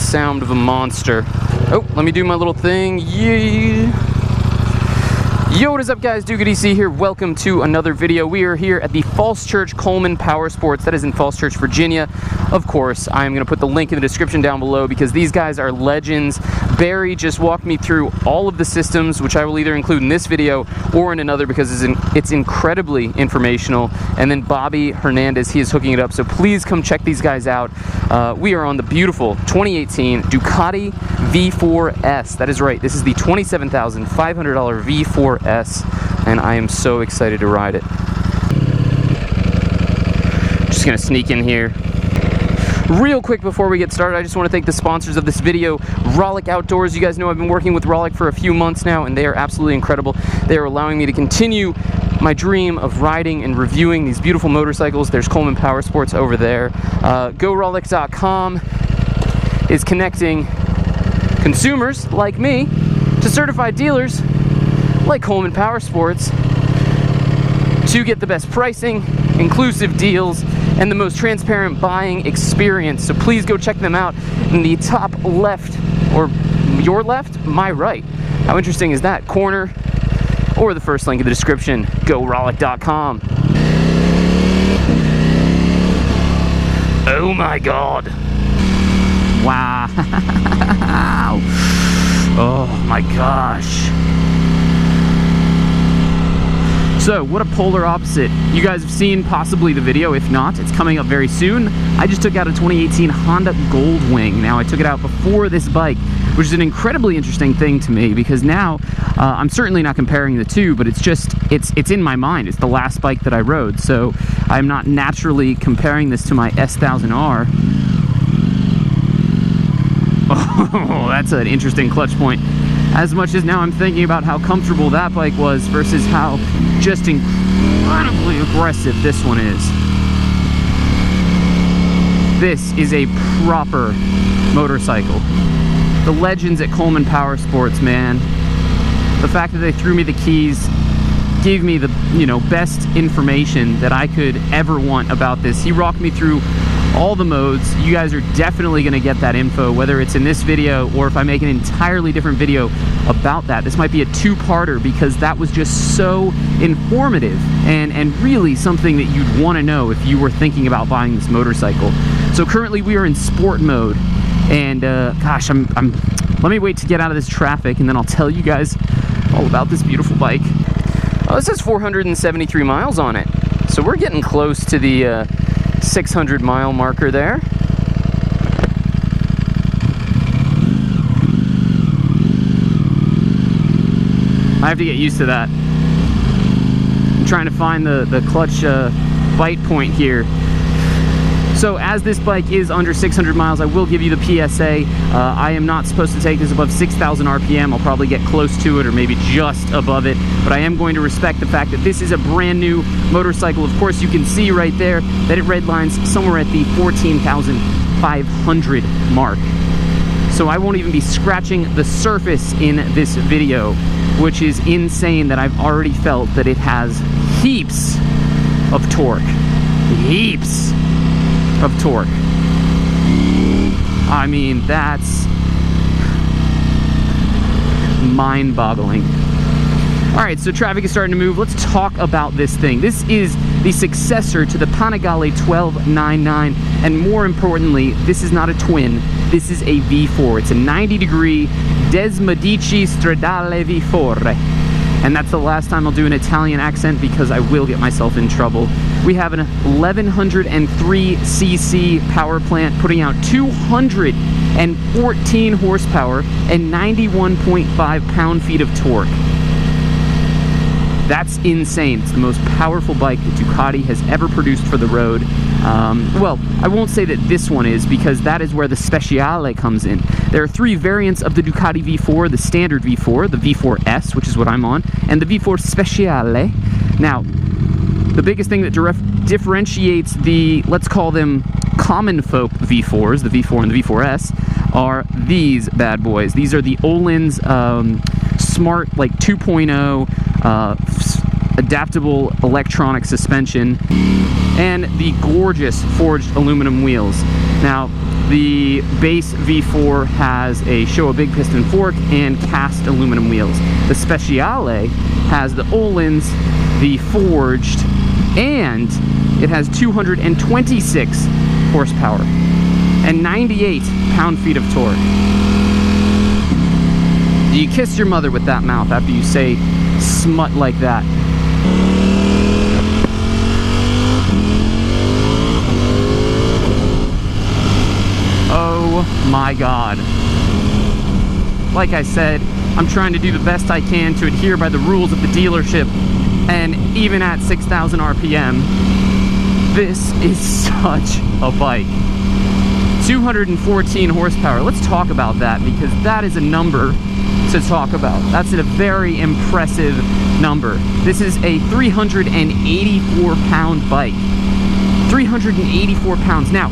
sound of a monster. Oh, let me do my little thing. Yeah. Yo, what is up, guys? DukeOfDC here. Welcome to another video. We are here at the Falls Church Coleman Power Sports. That is in Falls Church, Virginia. Of course, I am going to put the link in the description down below because these guys are legends. Barry just walked me through all of the systems, which I will either include in this video or in another because it's incredibly informational. And then Bobby Hernandez, he is hooking it up. So please come check these guys out. We are on the beautiful 2018 Ducati V4S. That is right. This is the $27,500 V4S, and I am so excited to ride it. Just gonna sneak in here. Real quick before we get started, I just want to thank the sponsors of this video, Rollick Outdoors. You guys know I've been working with Rollick for a few months now, and they are absolutely incredible. They are allowing me to continue my dream of riding and reviewing these beautiful motorcycles. There's Coleman Power Sports over there. GoRollick.com is connecting consumers like me to certified dealers like Coleman Power Sports to get the best pricing, inclusive deals, and the most transparent buying experience. So please go check them out in the top left, or your left, my right. How interesting is that? Corner, or the first link in the description, GoRollick.com. Oh my God. Wow. Oh my gosh. So, what a polar opposite. You guys have seen possibly the video. If not, it's coming up very soon. I just took out a 2018 Honda Goldwing. Now, I took it out before this bike, which is an incredibly interesting thing to me because now I'm certainly not comparing the two, but it's in my mind. It's the last bike that I rode, so I'm not naturally comparing this to my S1000R. Oh, that's an interesting clutch point. As much as now I'm thinking about how comfortable that bike was versus how just incredibly aggressive this one is. This is a proper motorcycle. The legends at Coleman Power Sports, man. The fact that they threw me the keys gave me the, best information that I could ever want about this. He rocked me through all the modes. You guys are definitely going to get that info, whether it's in this video or if I make an entirely different video about that. This might be a two-parter because that was just so informative and really something that you'd want to know if you were thinking about buying this motorcycle. So currently we are in sport mode, and gosh, let me wait to get out of this traffic and then I'll tell you guys all about this beautiful bike. This has 473 miles on it, so we're getting close to the 600 mile marker there. I have to get used to that. I'm trying to find the clutch bite point here. So as this bike is under 600 miles, I will give you the PSA. I am not supposed to take this above 6,000 RPM. I'll probably get close to it or maybe just above it, but I am going to respect the fact that this is a brand new motorcycle. Of course, you can see right there that it redlines somewhere at the 14,500 mark. So I won't even be scratching the surface in this video, which is insane that I've already felt that it has heaps of torque. Heaps of torque. I mean, that's mind-boggling. Alright, so traffic is starting to move. Let's talk about this thing. This is the successor to the Panigale 1299, and more importantly, this is not a twin. This is a V4. It's a 90-degree Desmodici Stradale V4. And that's the last time I'll do an Italian accent because I will get myself in trouble. We have an 1103cc power plant putting out 214 horsepower and 91.5 pound-feet of torque. That's insane. It's the most powerful bike that Ducati has ever produced for the road. Well, I won't say that this one is because that is where the Speciale comes in. There are three variants of the Ducati V4, the standard V4, the V4S, which is what I'm on, and the V4 Speciale. Now, the biggest thing that differentiates the, let's call them common folk V4s, the V4 and the V4S, are these bad boys. These are the Öhlins Smart, like 2.0, adaptable electronic suspension, and the gorgeous forged aluminum wheels. Now, The base V4 has a show a big piston fork and cast aluminum wheels. The Speciale has the Öhlins, the forged, and it has 226 horsepower and 98 pound-feet of torque. Do you kiss your mother with that mouth after you say smut like that? Oh my God. Like I said, I'm trying to do the best I can to adhere by the rules of the dealership, and even at 6,000 RPM, this is such a bike. 214 horsepower. Let's talk about that, because that is a number to talk about. That's a very impressive number. This is a 384 pound bike. 384 pounds. Now,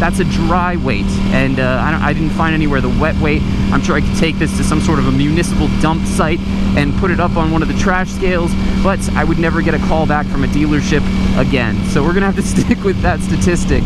that's a dry weight, and I didn't find anywhere the wet weight. I'm sure I could take this to some sort of a municipal dump site and put it up on one of the trash scales, but I would never get a call back from a dealership again. So we're gonna have to stick with that statistic.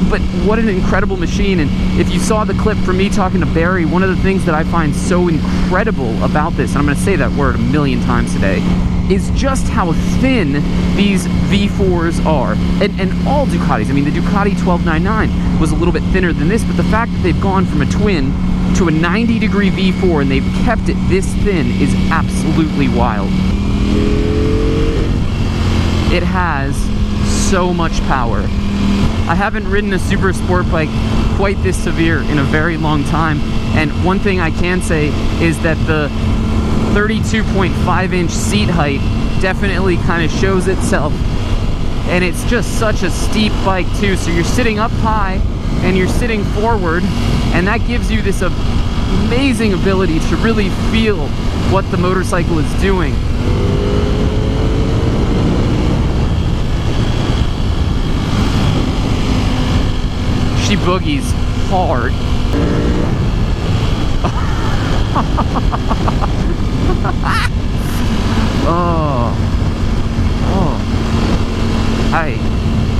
But what an incredible machine. And if you saw the clip from me talking to Barry, one of the things that I find so incredible about this, and I'm gonna say that word a million times today, is just how thin these V4s are. And all Ducatis. I mean, the Ducati 1299 was a little bit thinner than this, but the fact that they've gone from a twin to a 90-degree V4 and they've kept it this thin is absolutely wild. It has so much power. I haven't ridden a super sport bike quite this severe in a very long time, and one thing I can say is that the 32.5-inch seat height definitely kind of shows itself, and it's just such a steep bike too, so you're sitting up high and you're sitting forward, and that gives you this amazing ability to really feel what the motorcycle is doing. She boogies hard. Hi.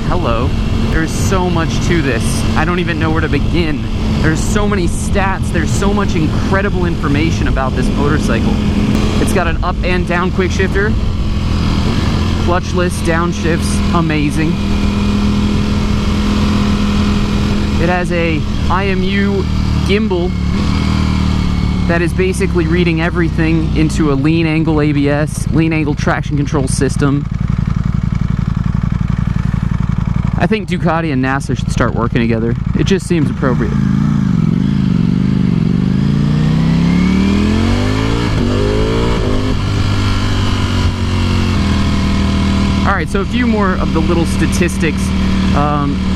Hello. There's so much to this. I don't even know where to begin. There's so many stats. There's so much incredible information about this motorcycle. It's got an up and down quick shifter. Clutchless downshifts. Amazing. It has a IMU gimbal that is basically reading everything into a lean angle ABS, lean angle traction control system. I think Ducati and NASA should start working together. It just seems appropriate. Alright, so a few more of the little statistics.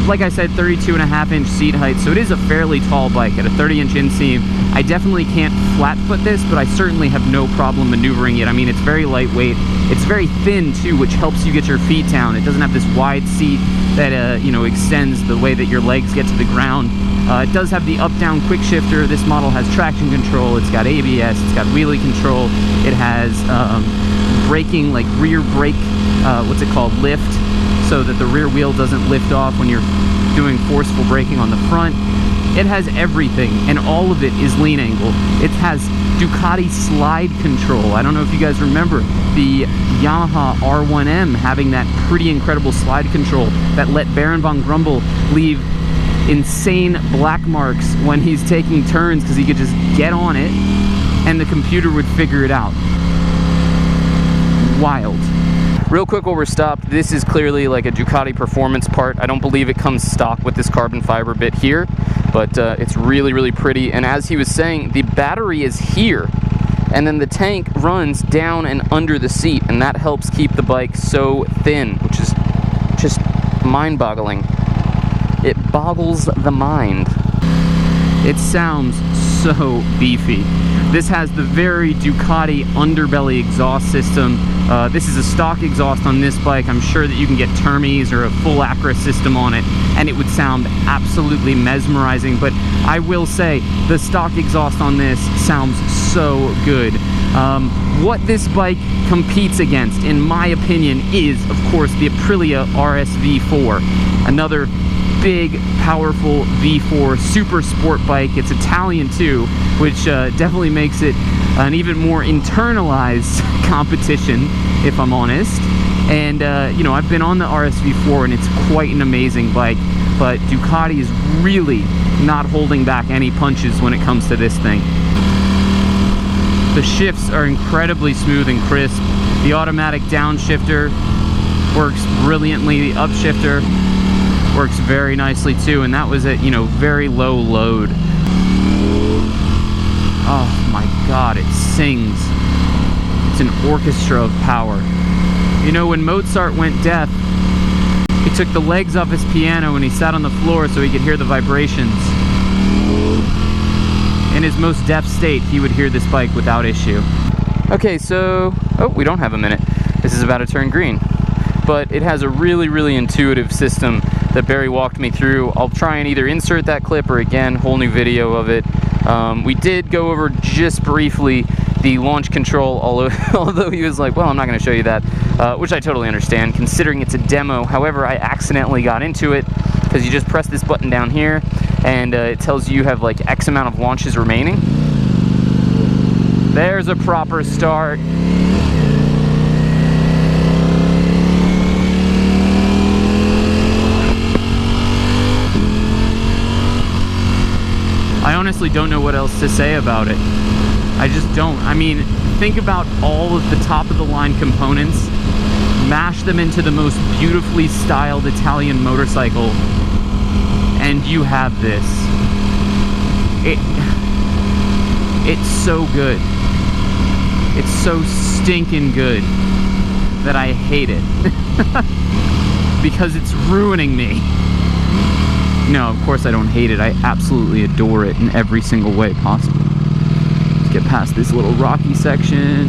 Like I said, 32.5-inch seat height, so it is a fairly tall bike at a 30-inch inseam. I definitely can't flat foot this, but I certainly have no problem maneuvering it. I mean, it's very lightweight. It's very thin too, which helps you get your feet down. It doesn't have this wide seat that you know, extends the way that your legs get to the ground. It does have the up-down quick shifter. This model has traction control. It's got ABS. It's got wheelie control. It has braking, like rear brake, what's it called, lift, so that the rear wheel doesn't lift off when you're doing forceful braking on the front. It has everything, and all of it is lean angle. It has Ducati slide control. I don't know if you guys remember the Yamaha R1M having that pretty incredible slide control that let Baron von Grumble leave insane black marks when he's taking turns, because he could just get on it and the computer would figure it out. Wild. Real quick while we're stopped, this is clearly like a Ducati performance part. I don't believe it comes stock with this carbon fiber bit here, but it's really, really pretty. And as he was saying, the battery is here, and then the tank runs down and under the seat, and that helps keep the bike so thin, which is just mind-boggling. It boggles the mind. It sounds so beefy. This has the very Ducati underbelly exhaust system. This is a stock exhaust on this bike. I'm sure that you can get Termes or a full Acura system on it, and it would sound absolutely mesmerizing. But I will say, the stock exhaust on this sounds so good. What this bike competes against, in my opinion, is, of course, the Aprilia RS V4. Another big, powerful V4 super sport bike. It's Italian too, which definitely makes it an even more internalized competition, if I'm honest. And you know, I've been on the RSV4 and it's quite an amazing bike, but Ducati is really not holding back any punches when it comes to this thing. The shifts are incredibly smooth and crisp. The automatic downshifter works brilliantly. The upshifter works very nicely too, and that was at, you know, very low load. Oh my god, it sings. It's an orchestra of power. You know, when Mozart went deaf, he took the legs off his piano and he sat on the floor so he could hear the vibrations. In his most deaf state, he would hear this bike without issue. Okay, so, oh, we don't have a minute. This is about to turn green. But it has a really, really intuitive system that Barry walked me through. I'll try and either insert that clip or again, whole new video of it. We did go over just briefly the launch control, although he was like, well, I'm not going to show you that, which I totally understand, considering it's a demo. However, I accidentally got into it, because you just press this button down here, and it tells you have like X amount of launches remaining. There's a proper start. I honestly don't know what else to say about it. I just don't. I mean, think about all of the top-of-the-line components, mash them into the most beautifully styled Italian motorcycle, and you have this. It's so good. It's so stinking good that I hate it. Because it's ruining me. No, of course I don't hate it. I absolutely adore it in every single way possible. Let's get past this little rocky section.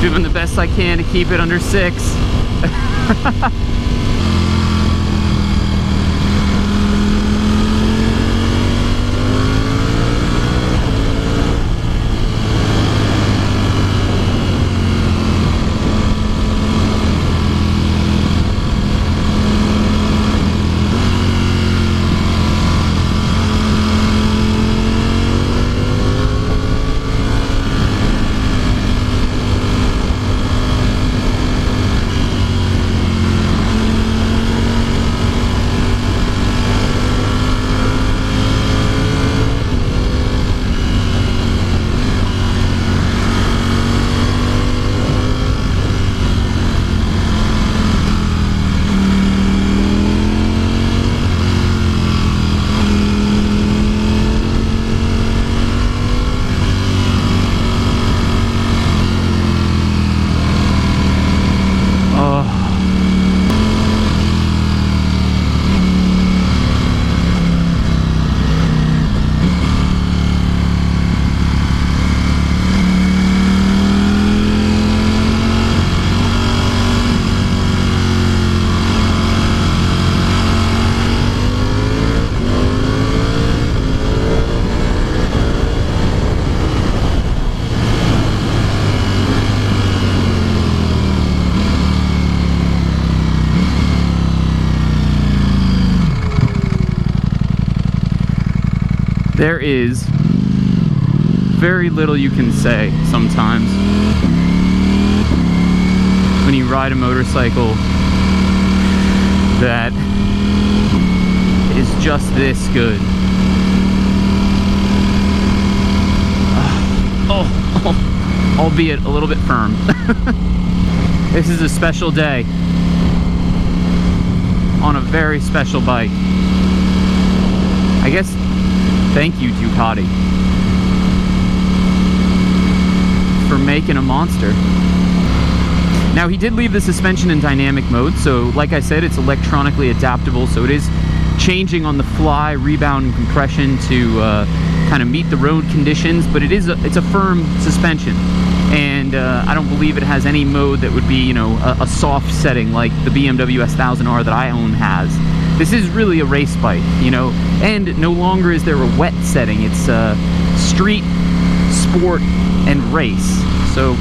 Doing the best I can to keep it under 6. There is very little you can say sometimes when you ride a motorcycle that is just this good. Albeit a little bit firm. This is a special day on a very special bike. I guess, thank you, Ducati. for making a monster. Now, he did leave the suspension in dynamic mode, so like I said, it's electronically adaptable, so it is changing on the fly, rebound and compression to kind of meet the road conditions, but it's a firm suspension. And I don't believe it has any mode that would be, you know, a soft setting like the BMW S1000R that I own has. This is really a race bike, you know, and no longer is there a wet setting. It's street, sport, and race. So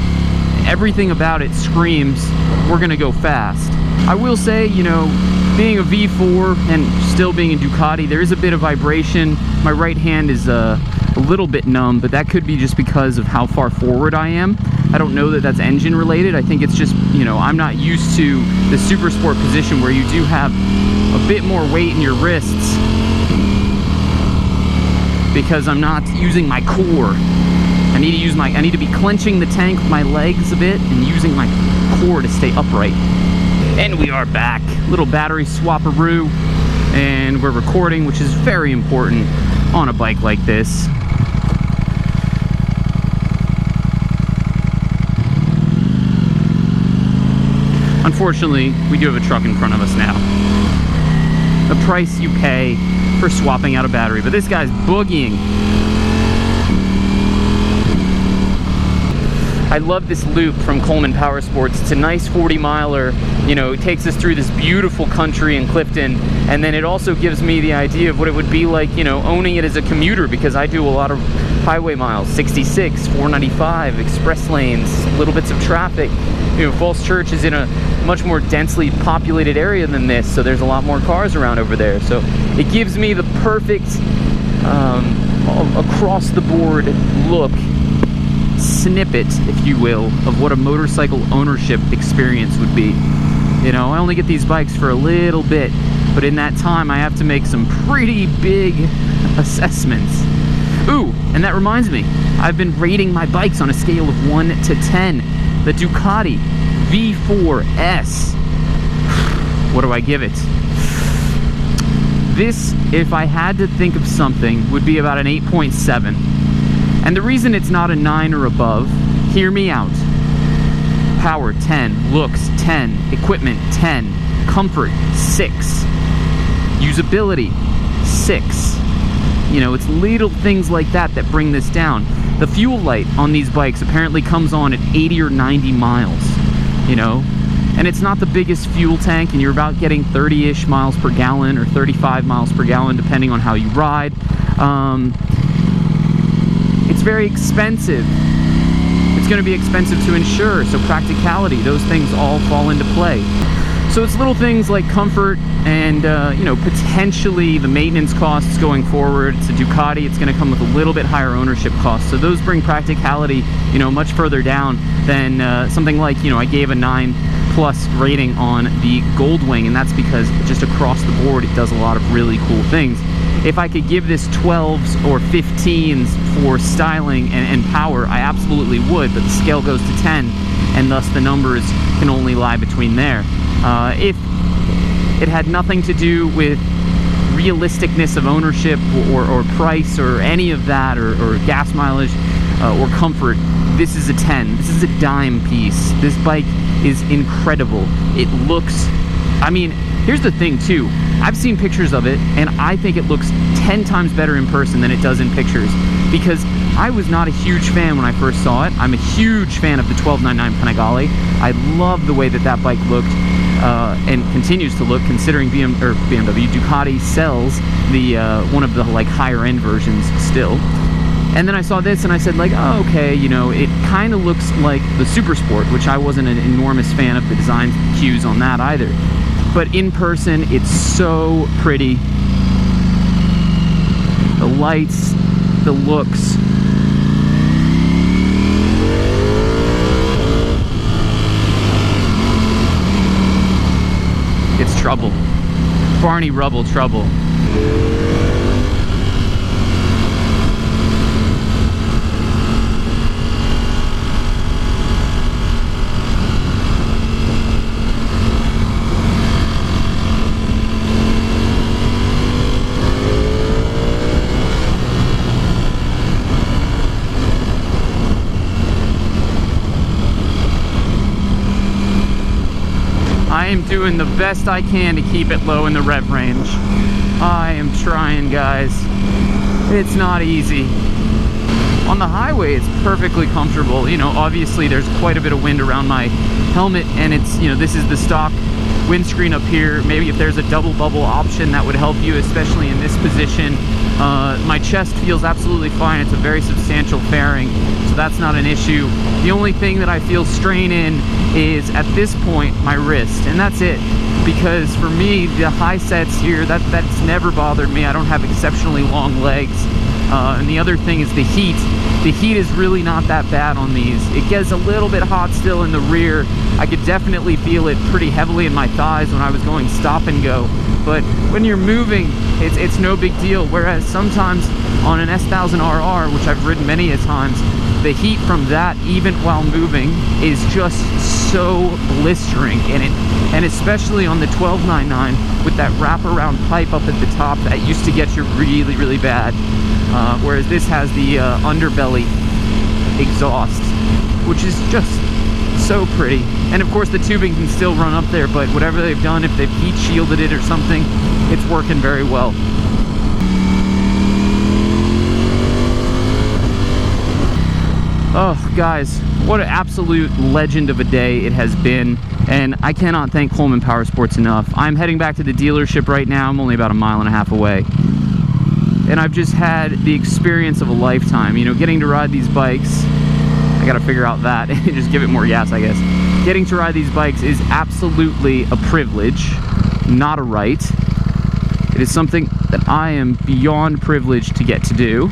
everything about it screams, we're gonna go fast. I will say, you know, being a V4 and still being a Ducati, there is a bit of vibration. My right hand is a little bit numb, but that could be just because of how far forward I am. I don't know that that's engine related. I think it's just, you know, I'm not used to the super sport position where you do have a bit more weight in your wrists because I'm not using my core. I need to be clenching the tank with my legs a bit and using my core to stay upright. And we are back. Little battery swap-a-roo, and we're recording, which is very important on a bike like this. Unfortunately, we do have a truck in front of us now. The price you pay for swapping out a battery, but this guy's boogieing. I love this loop from Coleman Power Sports. It's a nice 40-miler. You know, it takes us through this beautiful country in Clifton, and then it also gives me the idea of what it would be like, you know, owning it as a commuter, because I do a lot of highway miles, 66, 495, express lanes, little bits of traffic. You know, Falls Church is in a much more densely populated area than this, so there's a lot more cars around over there. So it gives me the perfect across-the-board look, snippet, if you will, of what a motorcycle ownership experience would be. You know, I only get these bikes for a little bit, but in that time I have to make some pretty big assessments. Ooh, and that reminds me, I've been rating my bikes on a scale of 1 to 10. The Ducati V4S. What do I give it? This, if I had to think of something, would be about an 8.7. And the reason it's not a 9 or above, hear me out. Power, 10. Looks, 10. Equipment, 10. Comfort, 6. Usability, 6. You know, it's little things like that that bring this down. The fuel light on these bikes apparently comes on at 80 or 90 miles, you know? And it's not the biggest fuel tank, and you're about getting 30-ish miles per gallon or 35 miles per gallon, depending on how you ride. It's very expensive. It's going to be expensive to insure, so practicality, those things all fall into play. So it's little things like comfort and, you know, potentially the maintenance costs going forward. It's a Ducati, it's going to come with a little bit higher ownership costs. So those bring practicality, you know, much further down than something like, you know, I gave a 9+ rating on the Goldwing, and that's because just across the board it does a lot of really cool things. If I could give this 12s or 15s for styling and power, I absolutely would, but the scale goes to 10, and thus the numbers can only lie between there. If it had nothing to do with realisticness of ownership or price or any of that, or gas mileage or comfort, this is a 10. This is a dime piece. This bike is incredible. It looks, I mean, here's the thing too. I've seen pictures of it, and I think it looks 10 times better in person than it does in pictures, because I was not a huge fan when I first saw it. I'm a huge fan of the 1299 Panigale. I love the way that bike looked and continues to look, considering BMW Ducati sells the one of the like higher end versions still. And then I saw this and I said, like, oh, okay, you know, it kind of looks like the Super Sport, which I wasn't an enormous fan of the design cues on that either. But in person, it's so pretty. The lights, the looks. It's trouble. Barney Rubble trouble. am doing the best I can to keep it low in the rev range. I am trying, guys. It's not easy. On the highway, it's perfectly comfortable. You know, obviously there's quite a bit of wind around my helmet, and it's, you know, this is the stock windscreen up here. Maybe if there's a double bubble option, that would help you, especially in this position. My chest feels absolutely fine. It's a very substantial fairing, so that's not an issue. The only thing that I feel strain in is, at this point, my wrist, and that's it. Because for me, the high sets here, that's never bothered me. I don't have exceptionally long legs. And the other thing is the heat. The heat is really not that bad on these. It gets a little bit hot still in the rear. I could definitely feel it pretty heavily in my thighs when I was going stop and go. But when you're moving, it's no big deal. Whereas sometimes on an S1000RR, which I've ridden many a times, the heat from that, even while moving, is just so blistering. And especially on the 1299 with that wraparound pipe up at the top, that used to get you really, really bad. Whereas this has the underbelly exhaust, which is just so pretty. And of course the tubing can still run up there, but whatever they've done, if they've heat shielded it or something, it's working very well. Oh, guys, what an absolute legend of a day it has been, and I cannot thank Coleman Powersports enough. I'm heading back to the dealership right now. I'm only about a mile and a half away. And I've just had the experience of a lifetime, you know, getting to ride these bikes. I gotta figure out that and just give it more gas, I guess. Getting to ride these bikes is absolutely a privilege, not a right. It is something that I am beyond privileged to get to do.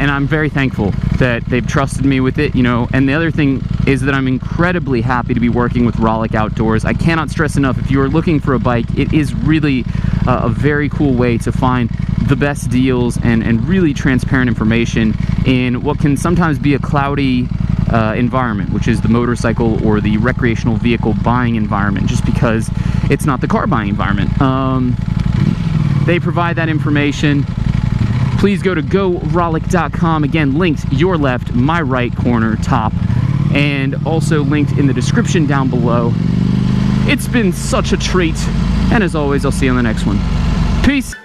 And I'm very thankful that they've trusted me with it, you know. And the other thing is that I'm incredibly happy to be working with Rollick Outdoors. I cannot stress enough, if you are looking for a bike, it is really a very cool way to find the best deals and really transparent information in what can sometimes be a cloudy environment, which is the motorcycle or the recreational vehicle buying environment, just because it's not the car buying environment. They provide that information. Please go to GoRollick.com. Again, linked your left, my right corner top, and also linked in the description down below. It's been such a treat, and as always, I'll see you on the next one. Peace.